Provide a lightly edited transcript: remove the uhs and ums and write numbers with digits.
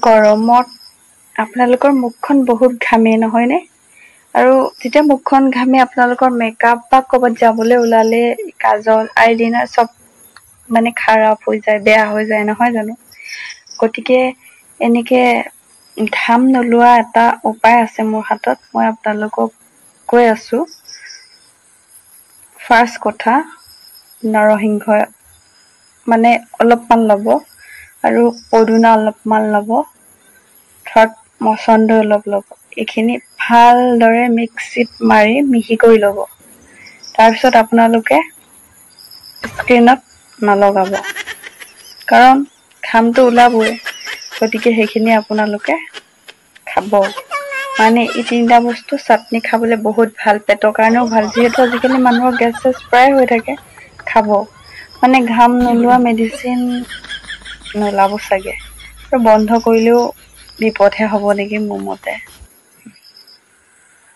গৰমত আপোনালোকৰ মুখখন বহুত ঘামে নহয়নে? আৰু যেতিয়া মুখখন ঘামে আপোনালোকৰ মেকআপ বা ক'ৰবাত যাবলৈ ওলালে কাজল আইলাইনাৰ চব মানে খাৰাপ হৈ যায়, বেয়া হৈ যায় নহয় জানো? গতিকে এনেকে ঘাম নোলোৱা এটা উপায় আছে মোৰ হাতত, মই আপোনালোকক কৈ আছো। ফাৰ্ষ্ট কথা, নৰসিংহ মানে অলপমান ল'ব আৰু পদুনা অলপমান ল'ব, থাৰ্ড মচন্দৈ অলপ ল'ব। এইখিনি ভালদৰে মিক্সিত মাৰি মিহি কৰি ল'ব। তাৰপিছত আপোনালোকে স্কিনত নলগাব, কাৰণ ঘামটো ওলাবই। গতিকে সেইখিনি আপোনালোকে খাব। মানে এই তিনিটা বস্তু চাটনি খাবলৈ বহুত ভাল, পেটৰ কাৰণেও ভাল। যিহেতু আজিকালি মানুহৰ গেছ প্ৰায় হৈ থাকে, খাব। মানে ঘাম নোলোৱা মেডিচিন নোলাব চাগে, আৰু বন্ধ কৰিলেও বিপদহে হ'ব নেকি মোৰ মতে।